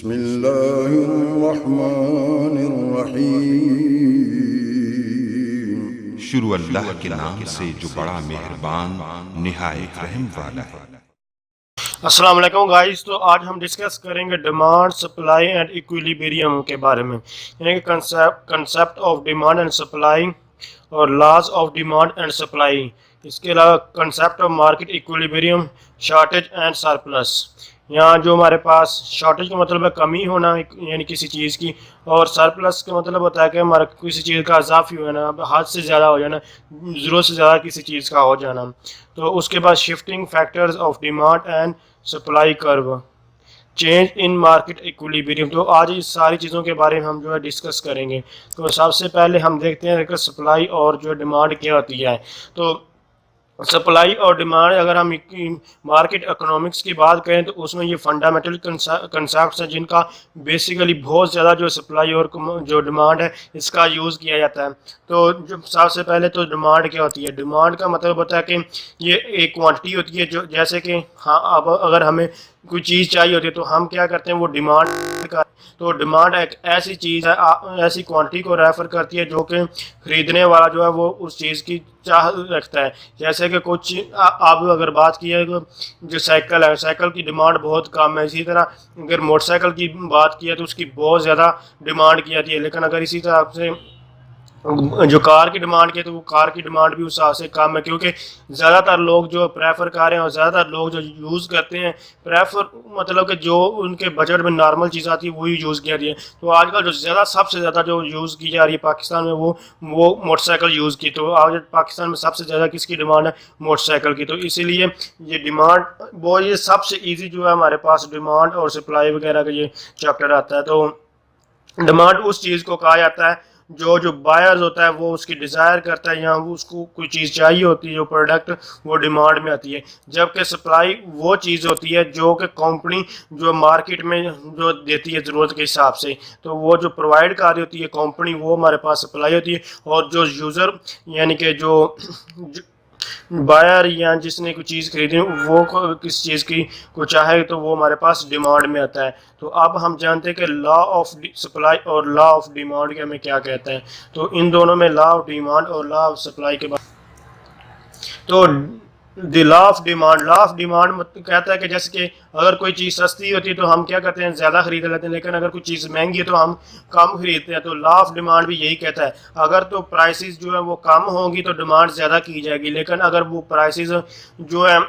बिस्मिल्लाहिर्रहमानिर्रहीम। शुरू अल्लाह के नाम से जो बड़ा मेहरबान निहायत रहम वाला है। अस्सलाम वालेकुम गाइस। तो आज हम डिस्कस करेंगे डिमांड, सप्लाई एंड इक्विलिब्रियम के बारे में, यानी कि concept of demand and supply और laws of demand and supply. इसके अलावा concept of market equilibrium, shortage and surplus. यहाँ जो हमारे पास शॉर्टेज का मतलब है कमी होना, यानी किसी चीज़ की, और सरप्लस का मतलब होता है कि हमारा किसी चीज़ का इजाफी हो जाना, हद से ज़्यादा हो जाना, ज़रूरत से ज़्यादा किसी चीज़ का हो जाना। तो उसके बाद shifting factors of demand and supply curve, change in market equilibrium. तो आज इस सारी चीज़ों के बारे में हम जो है डिस्कस करेंगे। तो सबसे पहले हम देखते हैं कि सप्लाई और जो डिमांड क्या होती है। तो सप्लाई और डिमांड, अगर हम मार्केट इकोनॉमिक्स की बात करें तो उसमें ये फंडामेंटल कंसेप्ट हैं जिनका बेसिकली बहुत ज़्यादा जो सप्लाई और जो डिमांड है इसका यूज़ किया जाता है। तो जो सबसे पहले तो डिमांड क्या होती है। डिमांड का मतलब होता है कि ये एक क्वांटिटी होती है, जो जैसे कि हाँ, अब अगर हमें कोई चीज़ चाहिए होती है तो हम क्या करते हैं, वो डिमांड का। तो डिमांड एक ऐसी चीज़ है, ऐसी क्वांटिटी को रेफर करती है जो कि ख़रीदने वाला जो है वो उस चीज़ की चाह रखता है। जैसे कि कुछ आप अगर बात की है जो साइकिल है, साइकिल की डिमांड बहुत कम है। इसी तरह अगर मोटरसाइकिल की बात की है तो उसकी बहुत ज़्यादा डिमांड की जाती है। लेकिन अगर इसी तरह से जो कार की डिमांड की है तो वो कार की डिमांड भी उस हिसाब से कम है, क्योंकि ज़्यादातर लोग जो प्रेफर कर रहे हैं और ज़्यादातर लोग जो यूज़ करते हैं, प्रेफर मतलब कि जो उनके बजट में नॉर्मल चीज़ आती है वही यूज़ किया रही है। तो आजकल जो सबसे ज़्यादा जो यूज़ की जा रही है पाकिस्तान में वो मोटरसाइकिल यूज़ की। तो आज पाकिस्तान में सबसे ज़्यादा किसकी डिमांड है, मोटरसाइकिल की। तो इसीलिए ये डिमांड वो ये सबसे ईजी जो है हमारे पास डिमांड और सप्लाई वगैरह का ये चैप्टर आता है। तो डिमांड उस चीज़ को कहा जाता है जो बायर्स होता है वो उसकी डिज़ायर करता है, या वो उसको कोई चीज़ चाहिए होती है, जो प्रोडक्ट वो डिमांड में आती है। जबकि सप्लाई वो चीज़ होती है जो कि कंपनी जो मार्केट में जो देती है ज़रूरत के हिसाब से। तो वो जो प्रोवाइड कर रही होती है कंपनी, वो हमारे पास सप्लाई होती है। और जो यूज़र यानी कि जो बायर या जिसने कोई चीज़ खरीदी वो किस चीज़ की को चाहे तो वो हमारे पास डिमांड में आता है। तो अब हम जानते हैं कि लॉ ऑफ सप्लाई और लॉ ऑफ डिमांड के हमें क्या कहते हैं। तो इन दोनों में लॉ ऑफ डिमांड और लॉ ऑफ सप्लाई के बाद तो द लॉ ऑफ डिमांड कहता है कि जैसे कि अगर कोई चीज़ सस्ती होती है तो हम क्या करते हैं, ज़्यादा खरीद लेते हैं। लेकिन अगर कोई चीज़ महंगी है तो हम कम खरीदते हैं। तो लॉ ऑफ डिमांड भी यही कहता है, अगर तो प्राइसेस जो है वो कम होंगी तो डिमांड ज़्यादा की जाएगी। लेकिन अगर वो प्राइसेस जो है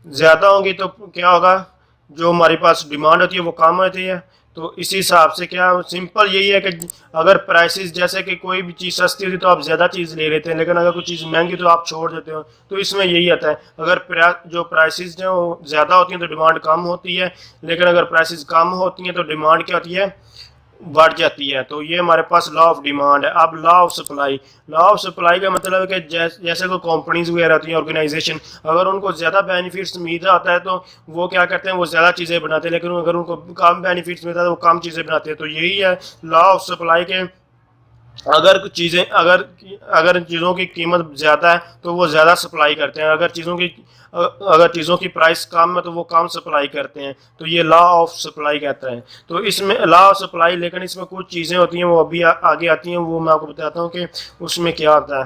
ज़्यादा होंगी तो क्या होगा, जो हमारे पास डिमांड होती है वो कम होती है। तो इसी हिसाब से क्या सिंपल यही है कि अगर प्राइसेस, जैसे कि कोई भी चीज़ सस्ती होती है तो आप ज़्यादा चीज़ ले लेते हैं, लेकिन अगर कोई चीज़ महंगी तो आप छोड़ देते हो। तो इसमें यही आता है, अगर जो प्राइसेस जो ज़्यादा होती हैं तो डिमांड कम होती है, लेकिन अगर प्राइसेस कम होती हैं तो डिमांड क्या होती है, बढ़ जाती है। तो ये हमारे पास लॉ ऑफ डिमांड है। अब लॉ ऑफ सप्लाई का मतलब है कि जैसे कोई कंपनीज वगैरह होती हैं, ऑर्गेनाइजेशन, अगर उनको ज़्यादा बेनिफिट्स मिल जाता है तो वो क्या करते हैं, वो ज़्यादा चीज़ें बनाते हैं। लेकिन अगर उनको कम बेनिफिट्स मिलता है तो वो कम चीज़ें बनाते हैं। तो यही है लॉ ऑफ सप्लाई के, अगर कुछ चीज़ें अगर चीज़ों की कीमत ज़्यादा है तो वो ज़्यादा सप्लाई करते हैं, अगर चीज़ों की प्राइस कम है तो वो कम सप्लाई करते हैं। तो ये लॉ ऑफ सप्लाई कहता है। तो इसमें लॉ ऑफ सप्लाई, लेकिन इसमें कुछ चीज़ें होती हैं वो अभी आगे आती हैं, वो मैं आपको बताता हूँ कि उसमें क्या होता है।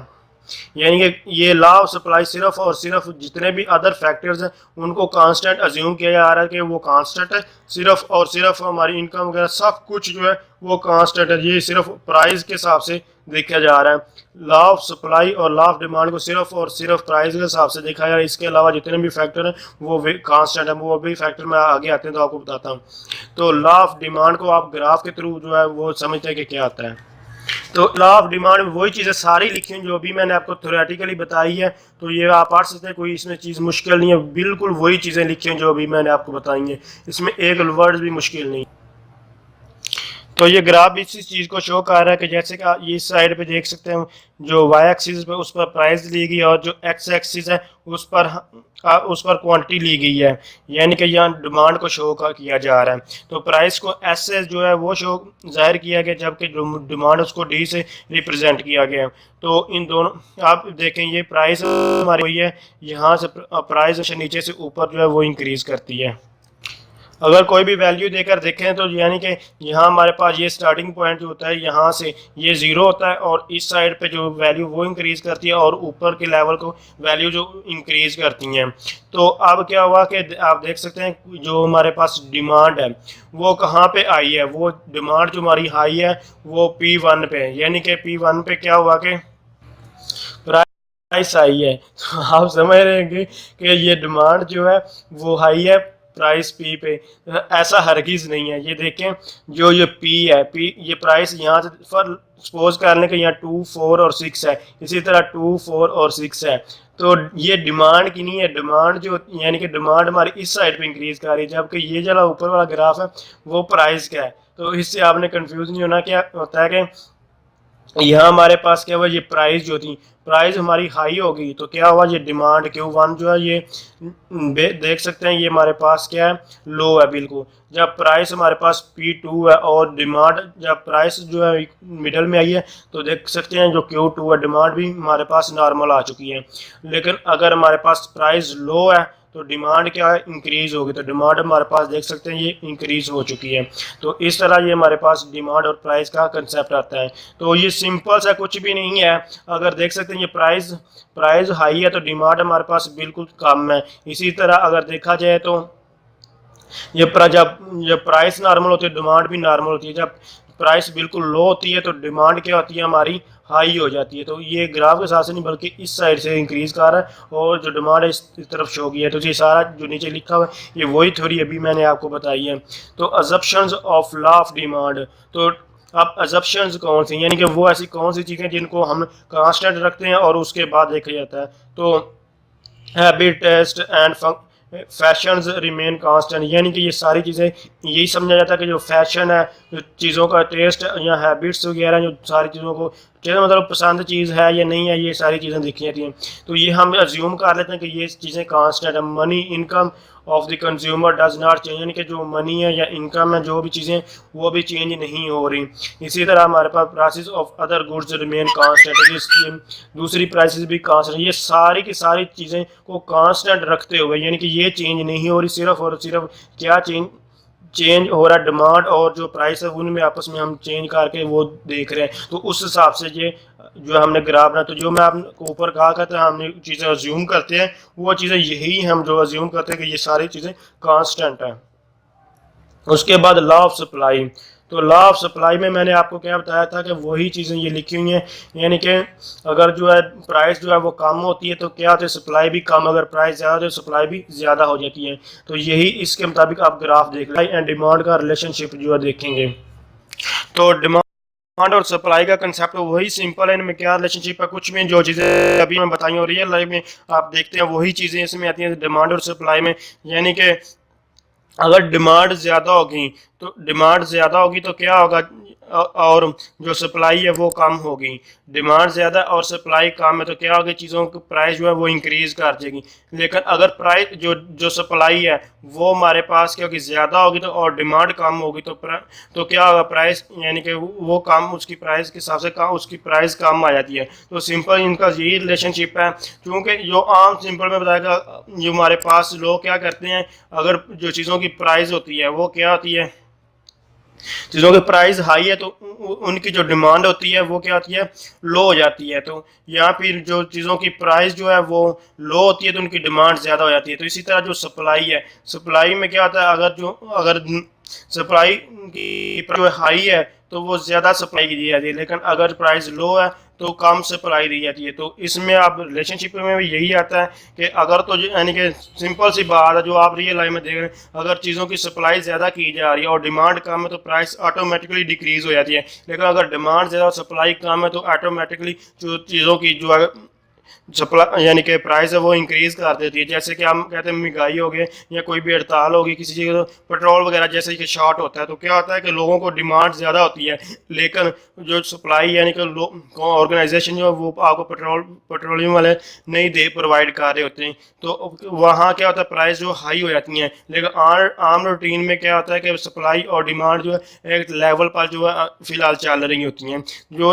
यानी कि ये लॉ ऑफ सप्लाई सिर्फ और सिर्फ जितने भी अदर फैक्टर्स हैं उनको कांस्टेंट अज्यूम किया जा रहा है कि वो कांस्टेंट है, सिर्फ और सिर्फ हमारी इनकम वगैरह सब कुछ जो है वो कांस्टेंट है। ये सिर्फ प्राइस के हिसाब से देखा जा रहा है। लॉ ऑफ सप्लाई और लॉ ऑफ डिमांड को सिर्फ और सिर्फ प्राइस के हिसाब से देखा जा रहा है। इसके अलावा जितने भी फैक्टर हैं वो कांस्टेंट है। वो भी फैक्टर में आगे आते हैं तो आपको बताता हूँ। तो लॉ ऑफ डिमांड को आप ग्राफ के थ्रू जो है वो समझते हैं कि क्या आता है। तो लॉ ऑफ डिमांड में वही चीज़ें सारी लिखी हैं जो भी मैंने आपको थ्योरेटिकली बताई है। तो ये आप पढ़ सकते हैं, कोई इसमें चीज़ मुश्किल नहीं है, बिल्कुल वही चीज़ें लिखी हैं जो भी मैंने आपको बताई हैं। इसमें एक वर्ड भी मुश्किल नहीं। तो ये ग्राफ इसी चीज़ को शो कर रहा है कि जैसे कि ये इस साइड पे देख सकते हैं, जो वाई एक्सिस पे उस पर प्राइस ली गई है और जो एक्स एक्सिस है उस पर क्वांटिटी ली गई है। यानी कि यहाँ डिमांड को शो किया जा रहा है। तो प्राइस को एस से जो है वो शो जाहिर किया गया, जबकि डिमांड उसको डी से रिप्रेजेंट किया गया। तो इन दोनों आप देखें, ये प्राइस हमारी हुई है, यहाँ से प्राइस नीचे से ऊपर जो है वो इंक्रीज़ करती है। अगर कोई भी वैल्यू देकर देखें तो यानी कि यहाँ हमारे पास ये स्टार्टिंग पॉइंट जो होता है यहाँ से ये ज़ीरो होता है और इस साइड पे जो वैल्यू वो इंक्रीज करती है और ऊपर के लेवल को वैल्यू जो इंक्रीज करती हैं। तो अब क्या हुआ कि आप देख सकते हैं जो हमारे पास डिमांड है वो कहाँ पे आई है, वो डिमांड जो हमारी हाई है वो P1 पे है, यानी कि P1 पे क्या हुआ कि प्राइस आई है। तो आप समझ रहे हैं कि ये डिमांड जो है वो हाई है प्राइस पी पे, ऐसा हरगिज़ नहीं है। ये देखें जो ये पी है, पी ये प्राइस यहाँ से फॉर सपोज कर लें कि यहाँ 2, 4 और 6 है, इसी तरह 2, 4 और 6 है। तो ये डिमांड की नहीं है, डिमांड जो यानी कि डिमांड हमारी इस साइड पे इंक्रीज कर रही है, जबकि ये जो ऊपर वाला ग्राफ है वो प्राइस का है। तो इससे आपने कंफ्यूज नहीं होना। क्या होता है कि यहाँ हमारे पास क्या हुआ, ये प्राइस जो थी प्राइस हमारी हाई होगी तो क्या हुआ, ये डिमांड Q1 जो है ये देख सकते हैं ये हमारे पास क्या है, लो है बिल्कुल। जब प्राइस हमारे पास P2 है और डिमांड जब प्राइस जो है मिडल में आई है तो देख सकते हैं जो Q2 है डिमांड भी हमारे पास नॉर्मल आ चुकी है। लेकिन अगर हमारे पास प्राइस लो है तो डिमांड क्या है, इंक्रीज होगी। तो डिमांड हमारे पास देख सकते हैं ये इंक्रीज हो चुकी है। तो इस तरह ये हमारे पास डिमांड और प्राइस का कंसेप्ट आता है। तो ये सिंपल सा कुछ भी नहीं है। अगर देख सकते हैं ये प्राइस हाई है तो डिमांड हमारे पास बिल्कुल कम है। इसी तरह अगर देखा जाए तो जब प्राइस नॉर्मल होती है डिमांड भी नॉर्मल होती है। जब प्राइस बिल्कुल लो होती है तो डिमांड क्या होती है, हमारी हाई हो जाती है। तो ये ग्राफ के साथ से नहीं बल्कि इस साइड से इंक्रीज कर रहा है और जो डिमांड है इस तरफ शो की है। तो ये सारा जो नीचे लिखा हुआ है ये वही थ्योरी अभी मैंने आपको बताई है। तो assumptions of law of demand, तो अब अजम्पशंस कौन सी, यानी कि वो ऐसी कौन सी चीज़ें जिनको हम कांस्टेंट रखते हैं और उसके बाद देखा जाता है। तो habit, taste and fashions remain constant, यानी कि ये सारी चीज़ें यही समझा जाता है कि जो फैशन है, जो चीज़ों का टेस्ट या हैबिट्स वगैरह, जो सारी चीज़ों को मतलब पसंद चीज़ है या नहीं है, ये सारी चीज़ें देखी जाती हैं। तो ये हम अज्यूम कर लेते हैं कि ये चीज़ें कांस्टेंट है। Money income of the consumer does not change, यानी कि जो मनी है या इनकम है जो भी चीज़ें वो भी चेंज नहीं हो रही। इसी तरह हमारे पास prices of other goods remain constant, दूसरी प्राइसेस भी कांस्टेंट। ये सारी की सारी चीज़ें को कांस्टेंट रखते हुए यानी कि ये चेंज नहीं हो रही, सिर्फ और सिर्फ क्या चेंज हो रहा है, डिमांड और जो प्राइस है उनमें आपस में हम चेंज करके वो देख रहे हैं। तो उस हिसाब से ये जो हमने ग्राफ बना, तो जो मैं आपको ऊपर कहा करता है हमने चीज़ें अज्यूम करते हैं वो चीज़ें यही हम जो अज्यूम करते हैं कि ये सारी चीज़ें कांस्टेंट हैं। उसके बाद लॉ ऑफ सप्लाई, तो लॉ ऑफ सप्लाई में मैंने आपको क्या बताया था कि वही चीज़ें ये लिखी हुई हैं, यानी कि अगर जो है प्राइस जो है वो कम होती है तो क्या होता है, सप्लाई भी कम, अगर प्राइस ज़्यादा तो सप्लाई भी ज़्यादा हो जाती है। तो यही इसके मुताबिक आप ग्राफ देख लें एंड डिमांड का रिलेशनशिप जो है देखेंगे। तो डिमांड और सप्लाई का कंसेप्ट वही सिंपल है, इनमें क्या रिलेशनशिप है, कुछ में जो चीज़ें अभी मैं बताई और रियल लाइफ में आप देखते हैं वही चीज़ें इसमें आती हैं डिमांड और सप्लाई में। यानी कि अगर डिमांड ज़्यादा होगी तो क्या होगा, और जो सप्लाई है वो कम होगी। डिमांड ज़्यादा और सप्लाई कम है तो क्या होगा, चीज़ों की प्राइस जो है वो इंक्रीज़ कर देगी। लेकिन अगर प्राइस जो सप्लाई है वो हमारे पास क्या होगी, ज़्यादा होगी तो और डिमांड कम होगी तो क्या होगा, प्राइस यानी कि वो कम, उसकी प्राइस के हिसाब से कम, उसकी प्राइस कम आ जाती है। तो सिंपल इनका यही रिलेशनशिप है। क्योंकि जो आम सिंपल में बताएगा जो हमारे पास लोग क्या करते हैं, अगर जो चीज़ों की प्राइस होती है वो क्या होती है, चीज़ों की प्राइस हाई है तो उनकी जो डिमांड होती है वो क्या होती है, लो हो जाती है। तो यहाँ फिर जो चीज़ों की प्राइस जो है वो लो होती है तो उनकी डिमांड ज़्यादा हो जाती है। तो इसी तरह जो सप्लाई है, सप्लाई में क्या होता है, अगर सप्लाई की जो हाई है तो वो ज़्यादा सप्लाई की दी जाती है, लेकिन अगर प्राइस लो है तो कम सप्लाई दी जाती है। तो इसमें आप रिलेशनशिप में भी यही आता है कि अगर तो यानी कि सिंपल सी बात है जो आप रियल लाइफ में देख रहे हैं, अगर चीज़ों की सप्लाई ज़्यादा की जा रही है और डिमांड कम है तो प्राइस ऑटोमेटिकली डिक्रीज़ हो जाती है। लेकिन अगर डिमांड ज़्यादा और सप्लाई कम है तो ऑटोमेटिकली जो चीज़ों की जो है सप्लाई यानी कि प्राइस है वो इंक्रीज़ कर देती है। जैसे कि हम कहते हैं महंगाई हो गई या कोई भी हड़ताल होगी किसी चीज़, तो पेट्रोल वगैरह जैसे कि शॉर्ट होता है तो क्या होता है कि लोगों को डिमांड ज़्यादा होती है, लेकिन जो सप्लाई यानी कि ऑर्गेनाइजेशन जो है वो आपको पेट्रोलियम वाले नहीं दे प्रोवाइड कर रहे होते हैं, तो वहाँ क्या होता है, प्राइस जो हाई हो जाती हैं। लेकिन आम रूटीन में क्या होता है कि सप्लाई और डिमांड जो है एक लेवल पर जो है फ़िलहाल चल रही होती हैं। जो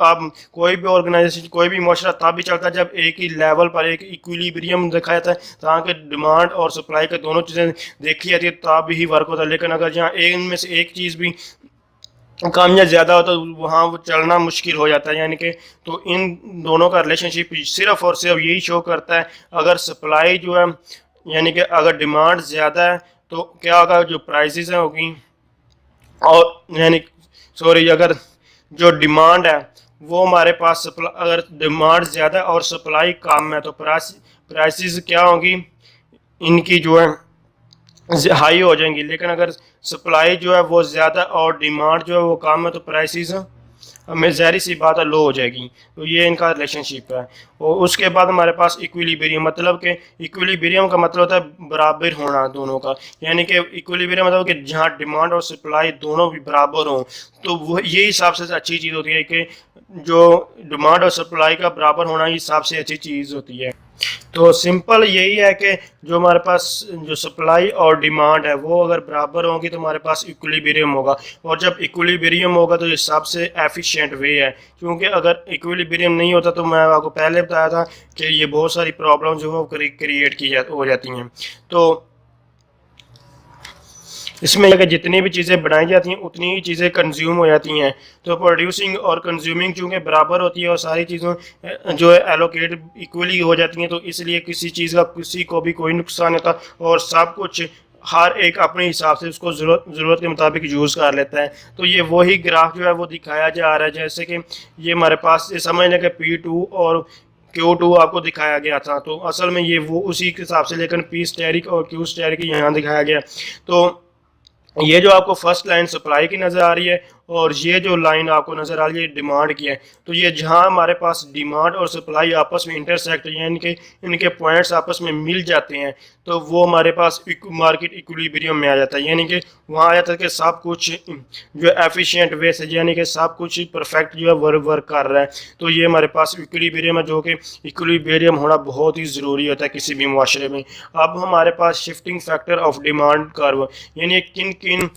आप कोई भी ऑर्गेनाइजेशन कोई भी मुआशरा तब भी चलता जाता है जब एक ही लेवल पर एक इक्विलिब्रियम देखा जाता है, जहाँ के डिमांड और सप्लाई का दोनों चीज़ें देखी जाती है तब ही वर्क होता है। लेकिन अगर जहाँ इनमें से एक चीज़ भी कम या ज़्यादा हो तो वहाँ वो चलना मुश्किल हो जाता है। यानी कि तो इन दोनों का रिलेशनशिप सिर्फ और सिर्फ यही शो करता है, अगर सप्लाई जो है यानी कि अगर डिमांड ज़्यादा है तो क्या होगा, जो प्राइसेस हैं होगी, और यानी सॉरी अगर जो डिमांड है वो हमारे पास अगर डिमांड ज़्यादा और सप्लाई कम है तो प्राइसेस क्या होंगी, इनकी जो है हाई हो जाएंगी। लेकिन अगर सप्लाई जो है वो ज़्यादा और डिमांड जो है वो कम है तो प्राइसेस हमें ज़ाहिर सी बात है लो हो जाएगी। तो ये इनका रिलेशनशिप है। और उसके बाद हमारे पास इक्विलिब्रियम, मतलब कि इक्विलिब्रियम का मतलब होता है बराबर होना दोनों का। यानी कि इक्विलिब्रियम मतलब कि जहाँ डिमांड और सप्लाई दोनों भी बराबर हों, तो वो यही सबसे अच्छी चीज़ होती है कि जो डिमांड और सप्लाई का बराबर होना ही सबसे अच्छी चीज़ होती है। तो सिंपल यही है कि जो हमारे पास जो सप्लाई और डिमांड है वो अगर बराबर होंगी तो हमारे पास इक्विलिब्रियम होगा, और जब इक्विलिब्रियम होगा तो ये सबसे एफिशिएंट वे है। क्योंकि अगर इक्विलिब्रियम नहीं होता तो मैं आपको पहले बताया था कि ये बहुत सारी प्रॉब्लम जो है क्रिएट हो जाती हैं। तो इसमें अगर जितनी भी चीज़ें बनाई जाती हैं उतनी ही चीज़ें कंज्यूम हो जाती हैं। तो प्रोड्यूसिंग और कंज्यूमिंग चूँकि बराबर होती है और सारी चीज़ों जो है एलोकेट इक्वली हो जाती हैं, तो इसलिए किसी चीज़ का किसी को भी कोई नुकसान नहीं होता और सब कुछ हर एक अपने हिसाब से उसको ज़रूरत के मुताबिक यूज़ कर लेता है। तो ये वही ग्राफ जो है वो दिखाया जा रहा है, जैसे कि ये हमारे पास ये समझ लें कि P2 और Q2 आपको दिखाया गया था। तो असल में ये वो उसी के हिसाब से, लेकिन P स्टेरिक और Q स्टेरिक यहाँ दिखाया गया। तो ये जो आपको फर्स्ट लाइन सप्लाई की नज़र आ रही है और ये जो लाइन आपको नज़र आ रही है डिमांड की है। तो ये जहाँ हमारे पास डिमांड और सप्लाई आपस में इंटरसेक्ट यानी कि इनके पॉइंट्स आपस में मिल जाते हैं तो वो हमारे पास मार्केट इक्विलिब्रियम में आ जाता है। यानी कि वहाँ आ जाता है कि सब कुछ जो एफिशिएंट वे से, यानी कि सब कुछ परफेक्ट जो है वर्क कर रहा है। तो ये हमारे पास इक्विलिब्रियम है, जो कि इक्विलिब्रियम होना बहुत ही ज़रूरी होता है किसी भी मुआशरे में। अब हमारे पास shifting factor of demand curve, यानी किन किन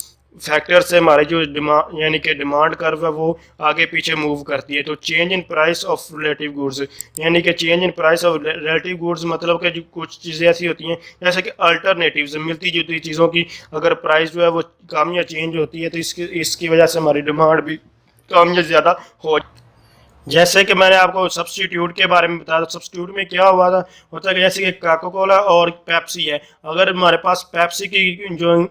फैक्टर से हमारे जो डिमांड यानी कि डिमांड कर्व है वो आगे पीछे मूव करती है। तो change in price of relative goods, यानी कि change in price of relative goods मतलब कि जो कुछ चीज़ें ऐसी होती हैं जैसे कि अल्टरनेटिव्स, मिलती जुलती चीज़ों की अगर प्राइस जो है वो कम या चेंज होती है तो इसकी वजह से हमारी डिमांड भी कम या ज़्यादा हो। जैसे कि मैंने आपको सब्स्टिट्यूट के बारे में बताया था, सब्स्टिट्यूट में क्या होता है कि जैसे कि कोका कोला और पेप्सी है, अगर हमारे पास पेप्सी की जो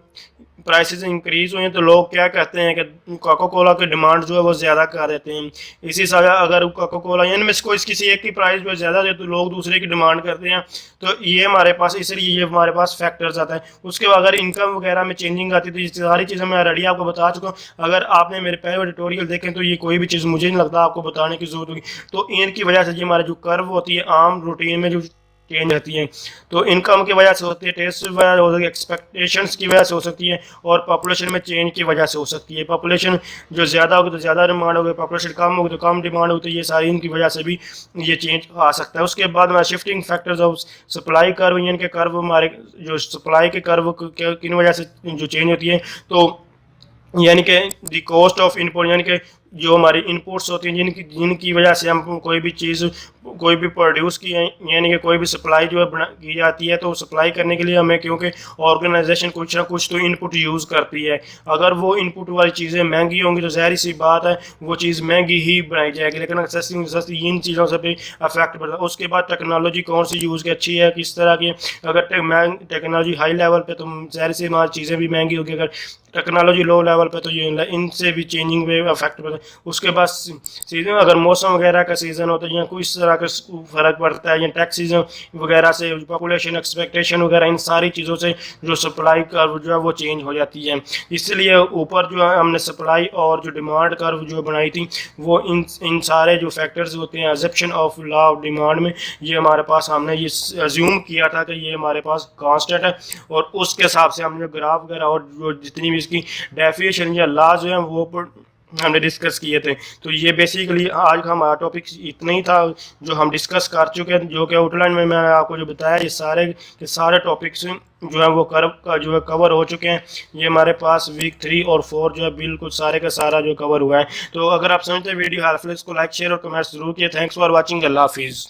प्राइसेस इंक्रीज हुए हैं तो लोग क्या कहते हैं कि कोका कोला की डिमांड जो है वो ज़्यादा कर देते हैं। इसी तरह अगर कोका कोला इनमें से कोई किसी एक की प्राइस जो है ज़्यादा है तो लोग दूसरे की डिमांड करते हैं। तो ये हमारे पास, इसलिए ये हमारे पास फैक्टर्स आता है। उसके बाद अगर इनकम वगैरह में चेंजिंग आती है तो ये सारी चीज़ें मैं ऑलरेडी आपको बता चुका हूँ। अगर आपने मेरे पहले ट्यूटोरियल देखें तो ये कोई भी चीज़ मुझे नहीं लगता आपको बताने की जरूरत होगी। तो इनकी वजह से ये हमारे जो कर्व होती है आम रूटीन में जो चेंज होती है, तो इनकम की वजह से होती है, टेस्ट की वजह से हो सकती है, एक्सपेक्टेशंस की वजह से हो सकती है, और पॉपुलेशन में चेंज की वजह से हो सकती है। पॉपुलेशन जो ज़्यादा होगी तो ज़्यादा डिमांड होगी, पॉपुलेशन कम होगी तो कम डिमांड होगी। तो ये सारी इनकी वजह से भी ये चेंज आ सकता है। उसके बाद हमारे shifting factors of supply curve, यानी कि कर्व हमारे जो सप्लाई के कर्व किन वजह से जो चेंज होती है, तो यानी कि दी कॉस्ट ऑफ इनपुट, यानी कि जो हमारी इनपुट्स होती हैं जिनकी वजह से हम कोई भी चीज़ कोई भी प्रोड्यूस की यानी कि कोई भी सप्लाई जो है की जाती है, तो सप्लाई करने के लिए हमें क्योंकि ऑर्गेनाइजेशन कुछ ना कुछ तो इनपुट यूज़ करती है। अगर वो इनपुट वाली चीज़ें महंगी होंगी तो ज़ाहिर सी बात है वो चीज़ महंगी ही बनाई जाएगी, लेकिन सस्ती इन चीज़ों से भी अफेक्ट पड़ता है। उसके बाद टेक्नोलॉजी कौन सी यूज़ की अच्छी है, किस तरह की, अगर टेक्नोलॉजी हाई लेवल पे तो ज़ाहिर सी हमारी चीज़ें भी महंगी होगी, अगर टेक्नोलॉजी लो लेवल पे तो ये इनसे भी चेंजिंग वे अफेक्ट पड़ता है। उसके बाद सीजन, अगर मौसम वगैरह का सीज़न हो तो यहाँ कोई इस तरह का फ़र्क पड़ता है, या टैक्स सीजन वगैरह से, पॉपुलेशन एक्सपेक्टेशन वगैरह, इन सारी चीज़ों से जो सप्लाई कर्व जो है वो चेंज हो जाती है। इसलिए ऊपर जो है हमने सप्लाई और जो डिमांड कर्व जो बनाई थी वो इन सारे जो फैक्टर्स होते हैं exemption of law of demand में, ये हमारे पास हमने ये अज्यूम किया था कि ये हमारे पास कांस्टेंट है, और उसके हिसाब से हमने ग्राफ वगैरह और जो जितनी भी इसकी डेफिनेशन या लॉ जो है वो हमने डिस्कस किए थे। तो ये बेसिकली आज का हमारा टॉपिक इतना ही था जो हम डिस्कस कर चुके हैं, जो कि आउटलाइन में मैंने आपको जो बताया ये सारे के सारे टॉपिक्स जो है वो जो है कवर हो चुके हैं। ये हमारे पास वीक 3 और 4 जो है बिल्कुल सारे का सारा जो कवर हुआ है। तो अगर आप समझते हैं वीडियो हेल्पफुल, इसको लाइक शेयर और कमेंट्स जरूर किए। थैंक्स फॉर वॉचिंग, अल्लाह हाफिज़।